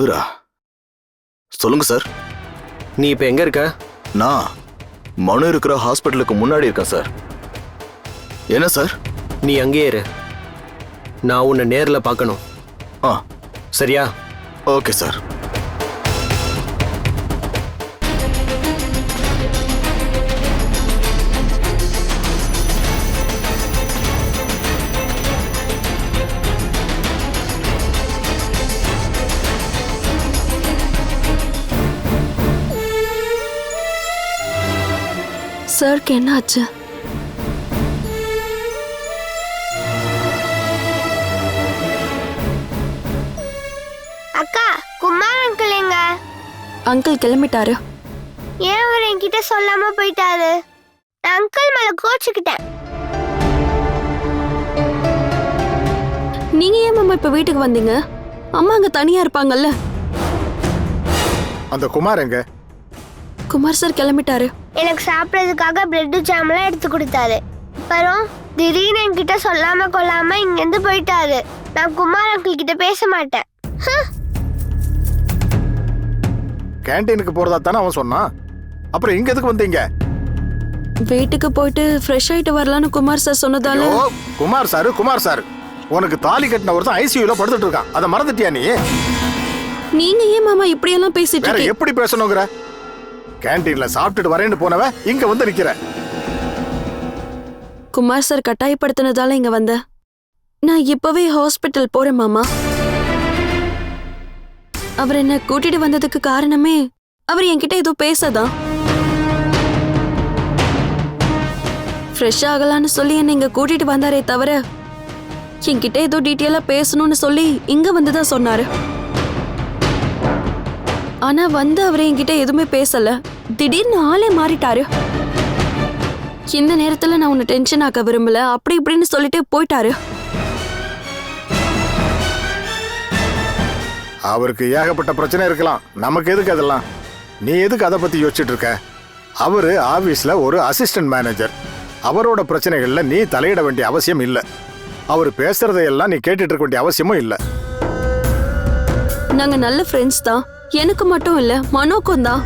இவரா? சொல்லுங்க சார். நீ இப்ப எங்க இருக்க? நான் மனு இருக்கிற ஹாஸ்பிட்டலுக்கு முன்னாடி இருக்கேன் சார். என்ன சார்? நீ அங்கேயே இரு, நான் உன்னை நேர்ல பார்க்கணும். சரியா? Okay sir. சாருக்கு என்ன ஆச்சு? அக்கா, குமார் அங்கிள் எங்க? அங்கிள் கிளம்பிட்டாரு. ஏன் அவர் என்கிட்ட சொல்லாம போயிட்டாரு? நான் அங்கிள் மேல கோச்சுக்கிட்டேன். நீங்க ஏன் மாமா இப்ப வீட்டுக்கு வந்தீங்க? அம்மா அங்க தனியா இருப்பாங்கல்ல. அந்த குமார் எங்க? குமார் சார் கிளம்பிட்டாரு. எனக்கு சாப்பிட்றதுக்காக பிரெட் ஜாம்லாம் எடுத்து கொடுத்தாரு. அப்புறம் திடீர்னு என்கிட்ட சொல்லாம கொள்ளாம இங்கேருந்து போயிட்டாரு. நான் குமார் அங்கிள் கிட்ட பேச மாட்டேன். கேண்டீனுக்கு போறதா தானே அவன் சொன்னான். அப்புறம் இங்க எதுக்கு வந்தீங்க? வீட்டுக்கு போயிட்டு ஃப்ரெஷ் ஆயிட்டு வரலான்னு குமார் சார் சொன்னதால. குமார் சார் உனக்கு தாலி கட்டினவர் தான் ஐசியூல படுத்துட்டு இருக்கான். அதை மறந்துட்டியா நீ? நீங்க ஏன் மாமா இப்படி எல்லாம் பேசிட்டு வேற இருக்கீங்க? எப்படி பேசணுங்கிற? கேண்டீன்ல சாப்பிட்டுட்டு வரேன்னு போனவ இங்க வந்து நிக்கிற. குமார் சார் கட்டாயப்படுத்தினதால இங்க வந்த. நான் இப்பவே ஹாஸ்பிட்டல் போறேன் மாமா. அவர் என்ன கூட்டிட்டு வந்ததுக்கு காரணமே அவர் என்கிட்ட ஏதோ பேசதான். ஃப்ரெஷ் ஆகலான்னு சொல்லி என்ன இங்க கூட்டிட்டு வந்தாரே தவிர என்கிட்ட ஏதோ டீட்டெயிலா பேசணும்னு சொல்லி இங்க வந்துதான் சொன்னாரு. ஆனா வந்து அவர் என்கிட்ட எதுவுமே பேசல. திடீர்னு ஆளே மாறிட்டாரு. இந்த நேரத்துல நான் உன்னை டென்ஷன் ஆக்க விரும்பல அப்படி இப்படின்னு சொல்லிட்டு போயிட்டாரு. அவருக்கு ஏகப்பட்ட பிரச்சனை இருக்கலாம். நமக்கு எதுக்கு அதெல்லாம்? நீ எதுக்கு அதை பத்தி யோசிச்சுட்டு இருக்க? அவரு ஆபீஸ்ல ஒரு அசிஸ்டன்ட் மேனேஜர். அவரோட பிரச்சனைகள்ல நீ தலையிட வேண்டிய அவசியம் இல்லை. அவர் பேசுறதையெல்லாம் நீ கேட்டுட்டு இருக்க வேண்டிய அவசியமும் இல்லை. நாங்க நல்ல ஃப்ரெண்ட்ஸ் தான். எனக்கு மட்டும் இல்ல, மனோக்கும் தான்.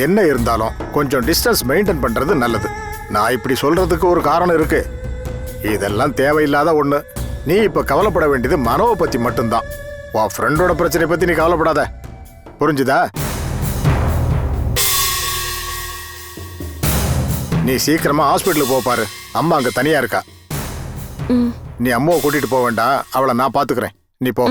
என்ன இருந்தாலும் கொஞ்சம் டிஸ்டன்ஸ் மெயின்டைன் பண்றது நல்லது. நான் இப்படி சொல்றதுக்கு ஒரு காரணம் இருக்கு. இதெல்லாம் தேவையில்லாத ஒண்ணு. நீ இப்ப கவலைப்பட வேண்டியது மனோவை பத்தி மட்டும்தான். உன் ஃப்ரெண்டோட பிரச்சனை பத்தி நீ கவலைப்படாத. புரிஞ்சுதா? நீ சீக்கிரமா ஹாஸ்பிட்டலுக்கு போ பாரு. அம்மா அங்க தனியா இருக்கா. நீ அம்மாவை கூட்டிட்டு போக வேண்டாம். அவளை நான் பாத்துக்கிறேன். நீ போ.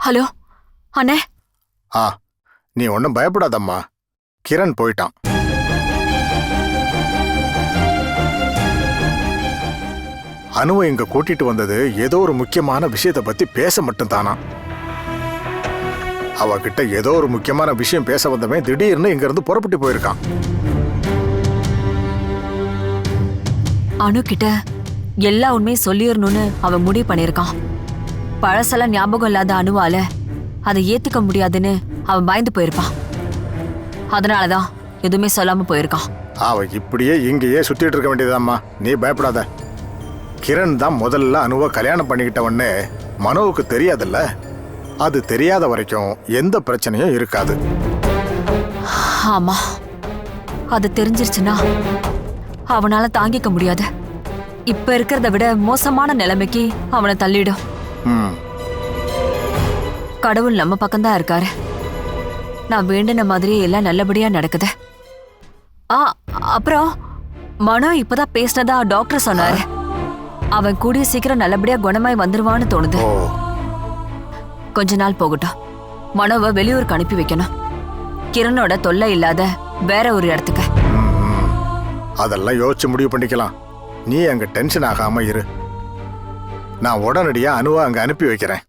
ஹலோ அண்ணே. நீ ஒன்னும் பயப்படாதம்மா. கிரண் போயிட்டான். அனுவை இங்க கூட்டிட்டு வந்தது ஏதோ ஒரு முக்கியமான விஷயத்தை பத்தி பேச மட்டும் தானா. அவகிட்ட ஏதோ ஒரு முக்கியமான விஷயம் பேச வந்தவன் திடீர்னு இங்க இருந்து புறப்பட்டு போயிருக்கான். அனு கிட்ட எல்லா உண்மையும் சொல்லிடணும்னு அவன் முடிவு பண்ணிருக்கான். பழசெல்லாம் ஞாபகம் இல்லாத அனுவால அதை ஏத்துக்க முடியாதுன்னு அவன் பயந்து போயிருப்பான். அதனாலதான் எதுவுமே சொல்லாம போயிருக்கான். அவ இப்படியே இங்கேயே சுத்திட்டு இருக்க வேண்டியதாம்மா. நீ பயப்படாத. கிரண் தான் முதல்ல அனுவை கல்யாணம் பண்ணிக்கிட்டவன்னு மனோவுக்கு தெரியாதுல்ல. அது தெரியாத வரைக்கும் எந்த பிரச்சனையும் இருக்காது. ஆமா, அது தெரிஞ்சிருச்சுன்னா அவனால தாங்கிக்க முடியாது. இப்ப இருக்கிறத விட மோசமான நிலைமைக்கு அவனை தள்ளிடும். கடவுள் நம்ம பக்கம்தான் இருக்காரு. நான் வேண்டின மாதிரியே எல்லாம் நல்லபடியா நடக்குது. அப்புறம் மனோ இப்பதான் பேசினதா டாக்டர் சொன்னாரு. அவன் கூடிய சீக்கிரம் நல்லபடியா குணமாய் வந்துருவான்னு தோணுது. கொஞ்ச நாள் போகட்டும். மனோவை வெளியூருக்கு அனுப்பி வைக்கணும். கிரணோட தொல்லை இல்லாத வேற ஒரு இடத்துக்கு. அதெல்லாம் யோசிச்சு முடிவு பண்ணிக்கலாம். நீ அங்க டென்ஷன் ஆகாம இரு. நான் உடனடியா அனுவா அங்க அனுப்பி வைக்கிறேன்.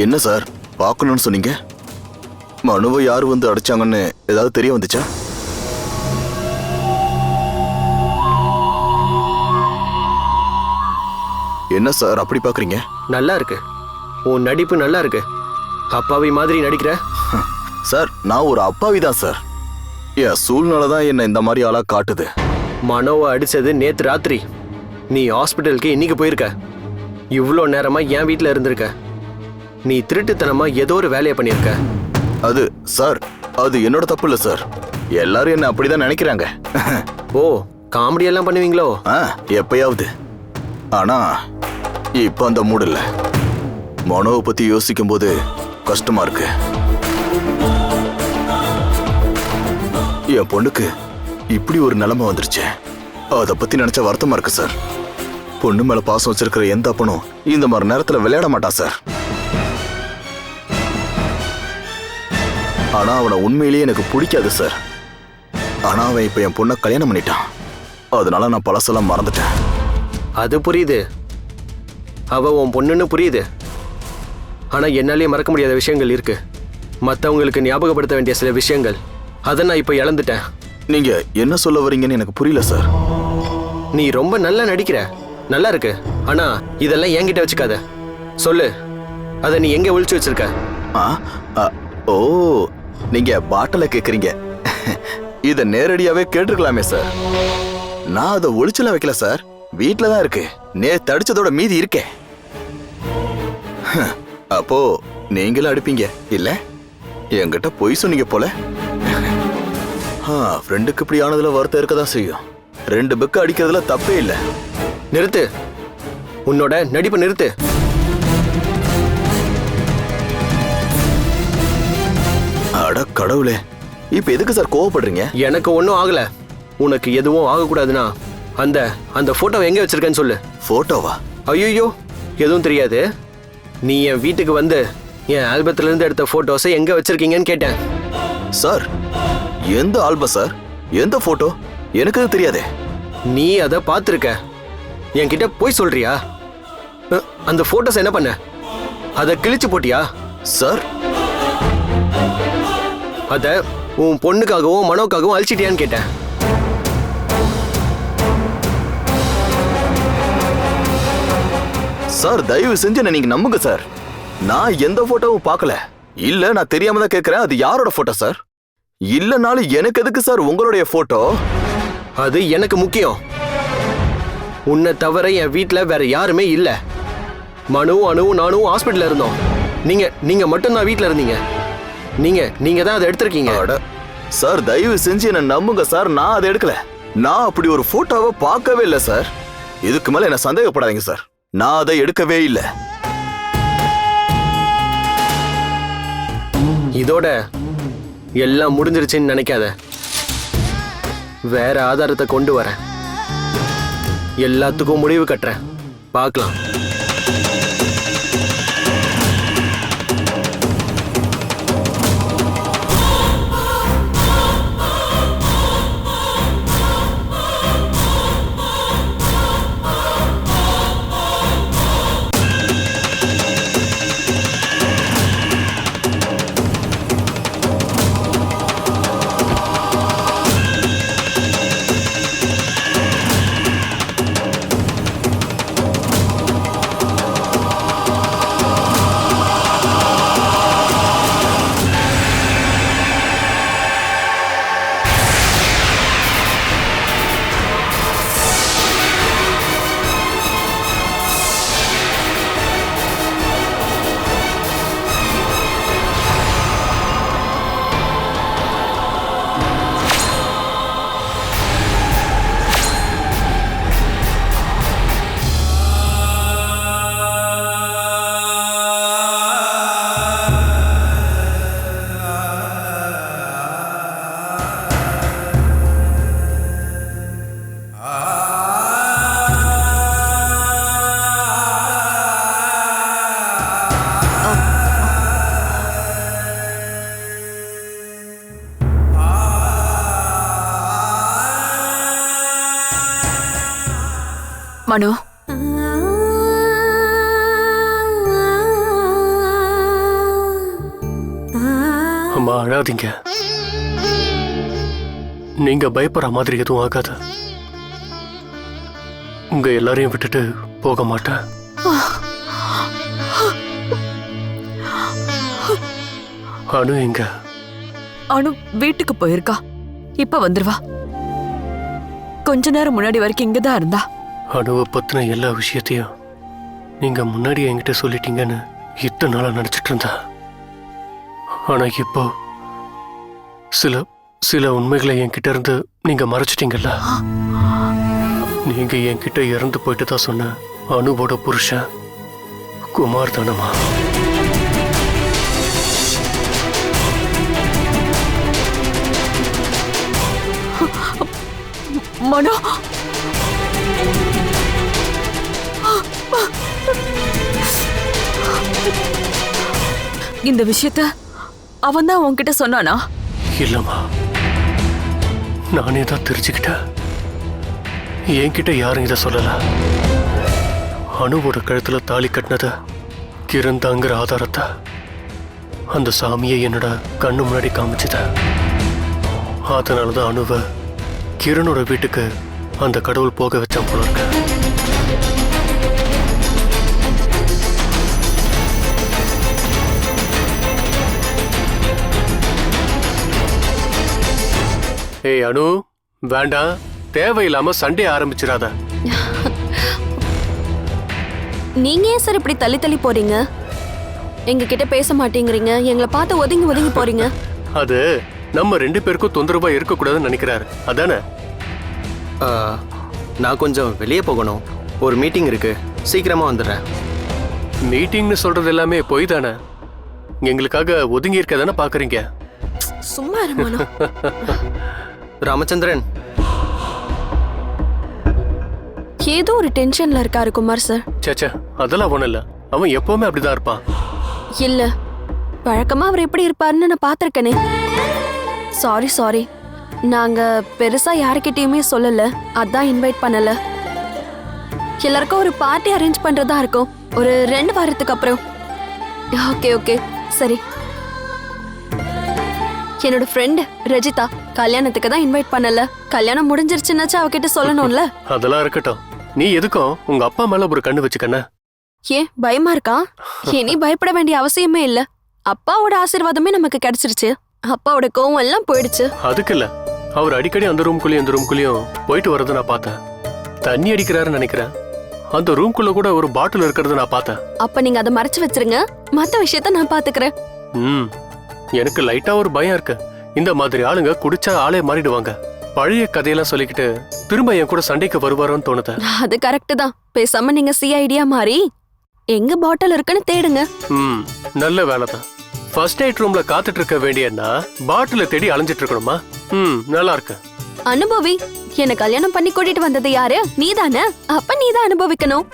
என்ன சார் பார்க்கணும்னு சொன்னீங்க? மனுவை யார் வந்து அடிச்சாங்கன்னு ஏதாவது தெரிய வந்துச்சா? என்ன சார் அப்படி பாக்குறீங்க? நல்லா இருக்கு, உன் நடிப்பு நல்லா இருக்கு. அப்பாவி மாதிரி நடிக்கிற. சார் நான் ஒரு அப்பாவி தான் சார். என் சூழ்நிலை தான் என்ன இந்த மாதிரி ஆளா காட்டுது. மனோவை அடிச்சது நேத்து ராத்திரி. நீ ஹாஸ்பிட்டலுக்கு இன்னைக்கு போயிருக்க. இவ்வளோ நேரமா என் வீட்டில் இருந்திருக்க. நீ திருட்டுத்தனமா ஏதோ ஒரு வேலையை பண்ணியிருக்க. அது சார் அது என்னோட தப்பு இல்லை சார். எல்லாரும் என்ன அப்படிதான் நினைக்கிறாங்க. ஓ, காமெடி எல்லாம் பண்ணுவீங்களோ? எப்பயாவது. ஆனா இப்ப அந்த மூடு இல்ல. மனோவை பத்தி யோசிக்கும் போது கஷ்டமா இருக்கு. என் பொண்ணுக்கு இப்படி ஒரு நிலைமை வந்துருச்சு. அதை பத்தி நினைச்ச வருத்தமா இருக்கு சார். பொண்ணு மேல பாசம் வச்சிருக்கிற எந்த அப்பனும் இந்த மாதிரி நேரத்துல விளையாட மாட்டான் சார். ஆனா அவனை உண்மையிலேயே எனக்கு பிடிக்காது சார். ஆனா அவன் இப்ப என் பொண்ணை கல்யாணம் பண்ணிட்டான். அதனால நான் பழசெல்லாம் மறந்துட்டேன். அது புரியுது, அவ உன் பொண்ணுன்னு புரியுது. ஆனா என்னாலேயே மறக்க முடியாத விஷயங்கள் இருக்கு. மற்றவங்களுக்கு ஞாபகப்படுத்த வேண்டிய சில விஷயங்கள், அதை நான் இப்ப இழந்துட்டேன். நீங்க என்ன சொல்ல வரீங்கன்னு எனக்கு புரியல சார். நீ ரொம்ப நல்லா நடிக்கிற, நல்லா இருக்கு. ஆனா இதெல்லாம் என்கிட்ட வச்சுக்காத. சொல்லு, அதை நீ எங்க ஒளிச்சு வச்சிருக்க? ஓ, நீங்க பாட்டில கேக்குறீங்க. இத நேரடியாவே கேட்டிருக்கலாமே சார். நான் அதை ஒளிச்சலாம் வைக்கல சார். வீட்டுல தான் இருக்கு. நேத்து அடிச்சதோட மீதி இருக்கே. அப்போ நீங்களும் அடிப்பீங்க இல்ல? என்கிட்ட பொய் சொன்னீங்க போல. ஃப்ரெண்டுக்கு இப்படி ஆனதுல வருத்தம் இருக்கதான் செய்யும். 2 புக்கு அடிக்கிறதுல தப்பே இல்லை. நிறுத்து, உன்னோட நடிப்பு நிறுத்து. அட கடவுளே, இப்ப எதுக்கு சார் கோவப்படுறீங்க? எனக்கு ஒன்றும் ஆகல. உனக்கு எதுவும் ஆகக்கூடாதுன்னா அந்த அந்த போட்டோவை எங்க வச்சிருக்கேன்னு சொல்லு. போட்டோவா? ஐயோ, எதுவும் தெரியாது. நீ என் வீட்டுக்கு வந்து என் ஆல்பத்துல இருந்து எடுத்த போட்டோஸை எங்க வச்சிருக்கீங்கன்னு கேட்டேன். சார் எந்த ஆல்பம் சார்? எந்த போட்டோ? எனக்கு அது தெரியாதே. நீ அதை பார்த்துருக்க, என்கிட்ட போய் சொல்றியா? அந்த போட்டோஸ் என்ன பண்ண? அதை கிழிச்சு போட்டியா? சார் அத உன் பொண்ணுக்காகவும் மனோக்காகவும் அழிச்சிட்டியான்னு கேட்டேன். சார் தயவு செஞ்சு நீங்க நம்புங்க சார். நான் எந்த போட்டோவும் பார்க்கல. இல்ல நான் தெரியாம தான் கேட்கிறேன். அது யாரோட போட்டோ சார்? இல்லனாலும் எனக்கு எதுக்கு சார் உங்களுடைய போட்டோ? அது எனக்கு முக்கியம். உன்னை தவிர என் வீட்டுல வேற யாருமே இல்ல. மனு, அனுவும் நானும் ஹாஸ்பிட்டல்ல இருந்தோம். நீங்க மட்டும் தான் வீட்டுல இருந்தீங்க. நீங்க தான் அதை எடுத்திருக்கீங்க. சார் தயவு செஞ்சு என்ன நம்புங்க சார். நான் அதை எடுக்கல. நான் அப்படி ஒரு போட்டோவை பார்க்கவே இல்லை சார். இதுக்கு மேல என்ன சந்தேகப்படாதீங்க சார். நான் அதை எடுக்கவே இல்லை. இதோட எல்லாம் முடிஞ்சிருச்சுன்னு நினைக்காத. வேற ஆதாரத்தை கொண்டு வரேன். எல்லாத்துக்கும் முடிவு கட்டுறேன். பார்க்கலாம். மனு, அம்மா அழாதீங்க. நீங்க பயப்படுற மாதிரி எதுவும் ஆகாது. உங்க எல்லாரையும் விட்டுட்டு போக மாட்டேன். அனு எங்க? அனு வீட்டுக்கு போயிருக்கா. இப்ப வந்துருவா. கொஞ்ச நேரம் முன்னாடி வரைக்கும் இங்கதான் இருந்தா. அனுவை பத்தின எல்லா விஷயத்தையும் நீங்க முன்னாடி என்கிட்ட சொல்லிட்டீங்கன்னு இத்தனை நாளா நினைச்சிட்டு இருந்தேன். ஆனா இப்போ சில சில உண்மைகளை என்கிட்ட இருந்து நீங்க மறைச்சிட்டீங்கல்ல. நீங்க என்கிட்ட இறந்து போயிட்டு தான் சொன்ன அனுவோட புருஷன் குமார் தானமா? மனோ, இந்த விஷயத்த அவன் தான் உன்கிட்ட சொன்னானா? இல்லம்மா, நானே தான் தெரிஞ்சுக்கிட்டேன். என்கிட்ட யாரும் இதை சொல்லல. அனுவோட கழுத்துல தாலி கட்டினத கிரண் தாங்கிற ஆதாரத்தை அந்த சாமியை என்னோட கண்ணு முன்னாடி காமிச்சுத. அதனாலதான் அனுவை கிரணோட வீட்டுக்கு அந்த கடவுள் போக வச்சான் போல இருக்க. ஏய் அனு, வேண்டாம், தேவையில்லாம சண்டே ஆரம்பிச்சிடாத. நீங்க ஏன் சார் இப்படி தள்ளி தள்ளி போறீங்க? எங்க கிட்ட பேச மாட்டேங்கிறீங்க, எங்களை பார்த்து ஒதுங்கி ஒதுங்கி போறீங்க. அது நம்ம 2 பேருக்கும் தொந்தரவா இருக்கக்கூடாதுன்னு நினைக்கிறாரு, அதானே? நான் கொஞ்சம் வெளியே போகணும். ஒரு மீட்டிங் இருக்கு, சீக்கிரமா வந்துடுறேன். மீட்டிங்னு சொல்றது எல்லாமே பொய் தானே? எங்களுக்காக ஒதுங்கி இருக்க தானே பாக்குறீங்க? சும்மா இருமானோ. ராமச்சந்திரன் ஏதோ ஒரு டென்ஷன்ல இருக்காரு குமார் சார். சேச்சே, அதெல்லாம் ஒண்ணும் இல்ல. அவன் எப்பவுமே அப்படிதான் இருப்பான். இல்ல, வழக்கமா அவர் எப்படி இருப்பாருன்னு நான் பாத்திருக்கேனே. சாரி, நாங்க பெருசா யாருக்கிட்டயுமே சொல்லல, அதான் இன்வைட் பண்ணல. எல்லாருக்கும் ஒரு பார்ட்டி அரேஞ்ச் பண்றதா இருக்கும், ஒரு 2 வாரத்துக்கு அப்புறம். ஓகே சரி. என்னோட ஃப்ரெண்ட் ரஜிதா கல்யாணத்துக்கு தான் இன்வைட் பண்ணல. கல்யாணம் முடிஞ்சிருச்சுன்னாச்சும் அவகிட்ட சொல்லணும்ல. அதெல்லாம் இருக்கட்டும், நீ எதுக்கும் உங்க அப்பா மேல ஒரு கண்ணு வச்சுக்கண்ண. ஏன் பயமா இருக்கா? இனி பயப்பட வேண்டிய அவசியமே இல்ல. அப்பாவோட ஆசீர்வாதமே நமக்கு கிடைச்சிருச்சு. அப்பாவோட கோவம் எல்லாம் போயிடுச்சு. அதுக்கு இல்ல, அவர் அடிக்கடி அந்த ரூம்குள்ளயும் இந்த ரூம்குள்ளயும் போயிட்டு வர்றதை நான் பார்த்தேன். தண்ணி அடிக்கிறாருன்னு நினைக்கிறேன். அந்த ரூம்குள்ள கூட ஒரு பாட்டில் இருக்கிறத நான் பார்த்தேன். அப்ப நீங்க அதை மறைச்சு வச்சிருங்க, மத்த விஷயத்த நான் பாத்துக்கிறேன். எனக்கு லைட்டா ஒரு பயம் இருக்கு. இந்த மாதிரி ஆளுங்க குடிச்சா ஆளே மாறிடுவாங்க. பழைய கதையெல்லாம் சொல்லிக்கிட்டு திரும்ப என் கூட சண்டைக்கு வருவாரோன்னு தோணுது. அது கரெக்ட் தான். பேசாம நீங்க சிஐடியா மாறி எங்க பாட்டில் இருக்குன்னு தேடுங்க. நல்ல வேலை தான். ஃபர்ஸ்ட் எய்ட் ரூம்ல காத்துட்டு இருக்க வேண்டியன்னா பாட்டில தேடி அலைஞ்சிட்டு இருக்கணுமா? நல்லா இருக்கு. அனுபவி, என்ன கல்யாணம் பண்ணி கூட்டிட்டு வந்தது யாரு? நீதானே? அப்ப நீதான் அனுபவிக்கணும்.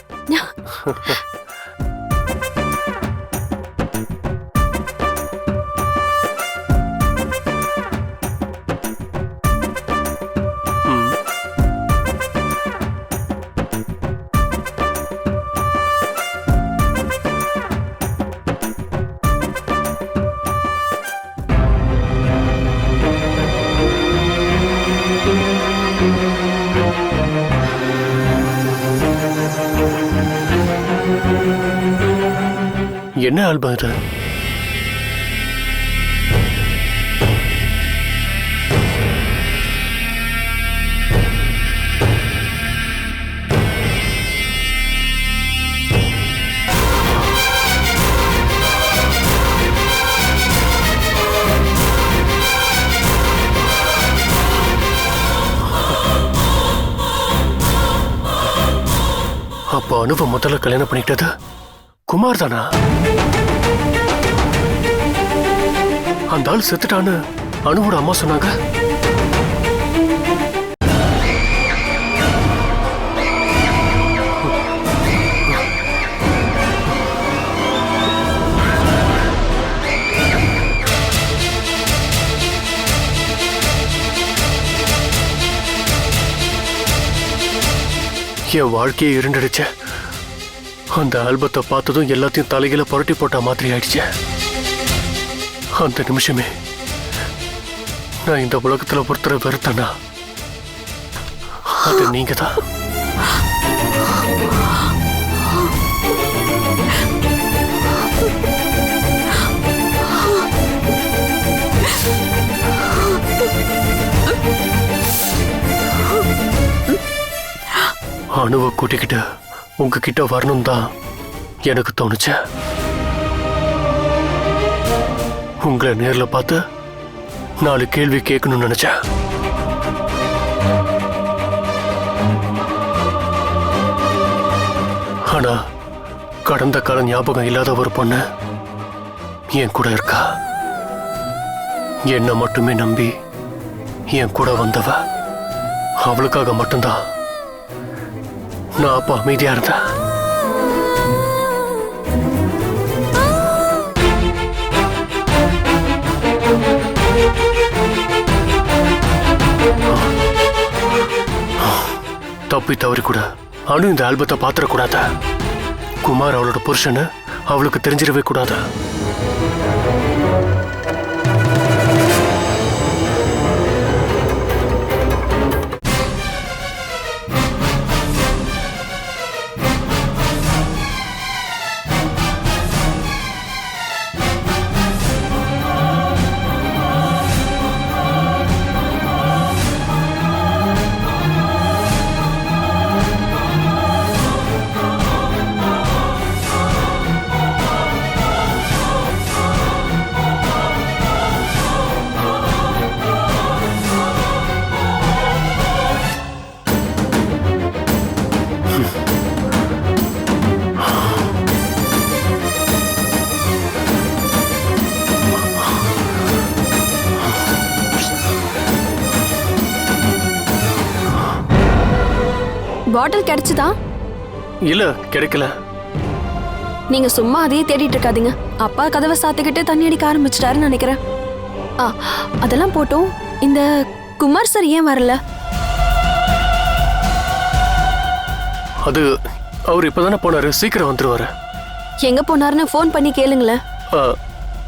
என்ன ஆல்பம் இது? அப்போ அனுபவ முதல்ல கல்யாணம் பண்ணிக்கிட்டது குமார் தானா? அந்த ஆள் செத்துட்டான்னு அனுவோட அம்மா சொன்னாங்க. என் வாழ்க்கையை இருண்டடிச்ச. அந்த ஆல்பத்தை பார்த்ததும் எல்லாத்தையும் தலையில புரட்டி போட்ட மாதிரி ஆயிடுச்சு. அந்த நிமிஷமே நான் இந்த உலகத்துல ஒருத்தரை வெறுத்தனா அது நீங்க தான். அணுவை கூட்டிக்கிட்டு உங்ககிட்ட வரணும் தான் எனக்கு தோணுச்சு. உங்களை நேர்ல பார்த்து 4 கேள்வி கேட்கணும்னு நினைச்சேன். ஆனா கடந்த கால ஞாபகம் இல்லாத ஒரு பொண்ணு என் கூட இருக்கா. என்னை மட்டுமே நம்பி என் கூட வந்தவ. அவளுக்காக மட்டும்தான் நான் அப்ப அமைதியா இருந்தேன். தப்பி தவறி கூட அனு இந்த ஆல்பத்தை பாத்திரக்கூடாது. குமார் அவளோட புருஷன்னு அவளுக்கு தெரிஞ்சிடவே கூடாது. பாட்டில் கிடைச்சுதா? இல்ல கிடைக்கல. நீங்க சும்மா அதையே தேடிட்டு இருக்காதீங்க. அப்பா கதவை சாத்திக்கிட்டு தண்ணி அடிக்க ஆரம்பிச்சிட்டாருன்னு நினைக்கிறேன். அதெல்லாம் போட்டோம். இந்த குமார் சார் ஏன் வரல? அது அவர் இப்பதானே போனாரு, சீக்கிரம் வந்துருவாரு. எங்க போனாருன்னு ஃபோன் பண்ணி கேளுங்களேன்.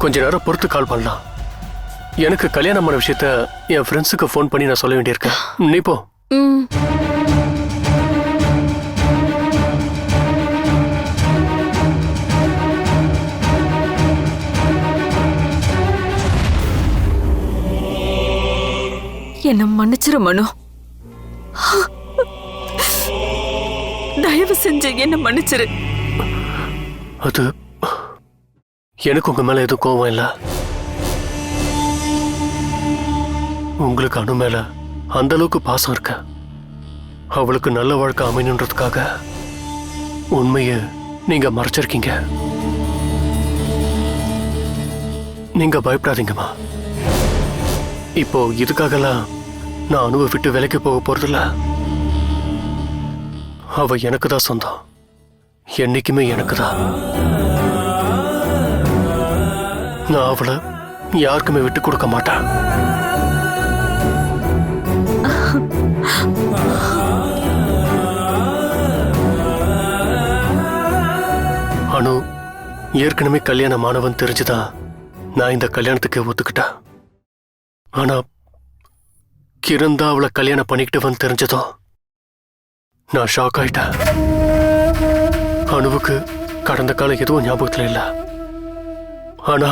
கொஞ்ச நேரம் பொறுத்து கால் பண்ணலாம். எனக்கு கல்யாணமான விஷயத்த என் ஃப்ரெண்ட்ஸுக்கு ஃபோன் பண்ணி நான் சொல்ல வேண்டியிருக்கேன். நீ போ. என்ன மன்னிச்சிரு மனு. தயவு செஞ்சு என்ன மன்னிச்சிரு. அது எனக்கு உங்க மேல எதுவும் கோவம் இல்ல. உங்களுக்கு அனு மேல அந்த அளவுக்கு பாசம் இருக்கு. அவளுக்கு நல்ல வாழ்க்கை அமையணுன்றதுக்காக உண்மையை நீங்க மறைச்சிருக்கீங்க. நீங்க பயப்படாதீங்கம்மா. இப்போ இதுக்காகலாம் நான் அனுவை விட்டு விலைக்கு போக போறதில்ல. அவ எனக்கு தான் சொந்தம். என்னைக்குமே எனக்கு தான். நான் அவளை யாருக்குமே விட்டு கொடுக்க மாட்டேன். அனு ஏற்கனவே கல்யாணமானவன் தெரிஞ்சுதான் நான் இந்த கல்யாணத்துக்கு ஒத்துக்கிட்டேன். ஆனா கிரண் தான் அவளை கல்யாணம் பண்ணிக்கிட்டு தெரிஞ்சதும் நான் ஷாக் ஆயிட்டேன். அனுவுக்கு கடந்த காலம் எதுவும் ஞாபகத்துல இல்ல. ஆனா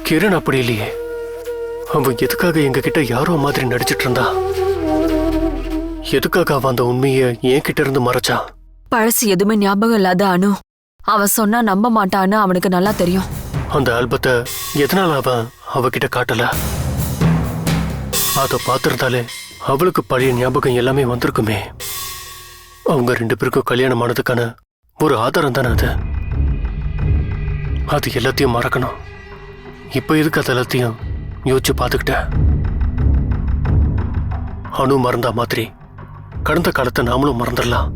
கிரண் அப்படி இல்லையே. அவன் எதுக்காக எங்க கிட்ட யாரோ மாதிரி நடிச்சிட்டு இருந்தா? எதுக்காக அவன் அந்த உண்மையை என் கிட்ட இருந்து மறைச்சான்? பழசு எதுவுமே ஞாபகம் இல்லாத அனு அவன் சொன்னா நம்ப மாட்டான்னு அவனுக்கு நல்லா தெரியும். அந்த ஆல்பத்தை எதனால அவன் அவகிட்ட காட்டல? அதை பார்த்திருந்தாலே அவளுக்கு பழைய ஞாபகம் எல்லாமே வந்திருக்குமே. அவங்க 2 பேருக்கும் கல்யாணம் ஆனதுக்கான ஒரு ஆதாரம் தானே அது. அது எல்லாத்தையும் மறக்கணும். இப்ப எதுக்கு அது எல்லாத்தையும் யோசிச்சு பார்த்துக்கிட்டேன். அனு மறந்தா மாதிரி கடந்த காலத்தை நாமளும் மறந்துடலாம்.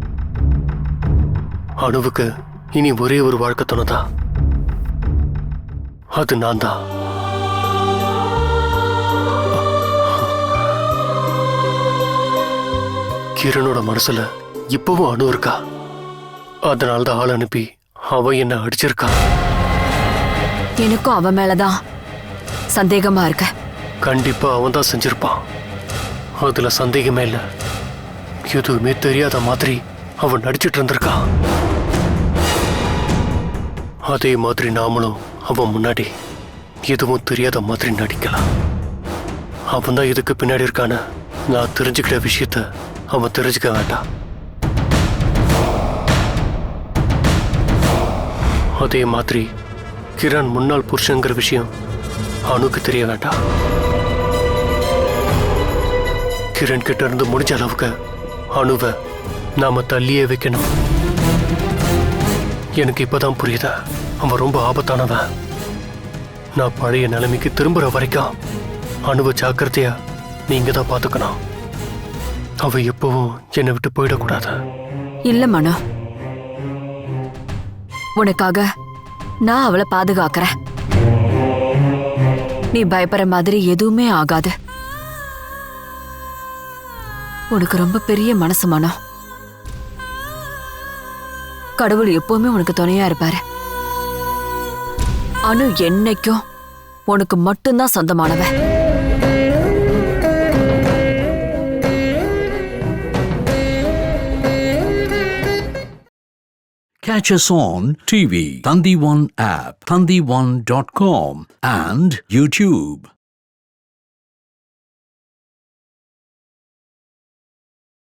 அனுவுக்கு இனி ஒரே ஒரு வாழ்க்கை துணைதா. அது நான் தான். கிரணோட மனசுல இப்பவும் அணு இருக்கா. அதனால்தான் ஆள் அனுப்பி அவ என்ன அடிச்சிருக்கா. எனக்கும் அவ மேலதான் சந்தேகமா இருக்க. கண்டிப்பா அவன் தான் செஞ்சிருப்பான். அதுல சந்தேகமே இல்லை. எதுவுமே தெரியாத மாதிரி அவன் நடிச்சிட்டு இருந்திருக்கான். அதே மாதிரி நாமளும் அவன் முன்னாடி எதுவும் தெரியாத மாதிரி நடிக்கலாம். அவன் தான் இதுக்கு பின்னாடி இருக்கான நான் தெரிஞ்சுக்கிட்ட விஷயத்த அவன் தெரிஞ்சுக்க வேண்டாம். அதே மாதிரி கிரண் முன்னாள் புருஷங்கிற விஷயம் அணுக்கு தெரிய வேண்டாம். கிரண் கிட்ட இருந்து முடிஞ்ச அளவுக்கு அணுவை நாம தள்ளியே வைக்கணும். எனக்கு இப்பதான் புரியுதா, அவன் ரொம்ப ஆபத்தானவன். நான் பழைய நிலைமைக்கு திரும்புற வரைக்கும் அணுவை ஜாக்கிரதையா நீங்க தான் பாத்துக்கணும். அவ எப்பவும் என்னை விட்டு போயிடக்கூடாது. இல்ல மனோ, உனக்காக நான் அவளை பாதுகாக்கிறேன். நீ பயப்படுற மாதிரி எதுவுமே ஆகாது. உனக்கு ரொம்ப பெரிய மனசு மனோ. கடவுள் எப்பவுமே உனக்கு துணையா இருப்பாரு. அனு என்னைக்கும் உனக்கு மட்டும்தான் சொந்தமானவ. Catch us on TV, Thandivan app, thandivan.com and YouTube.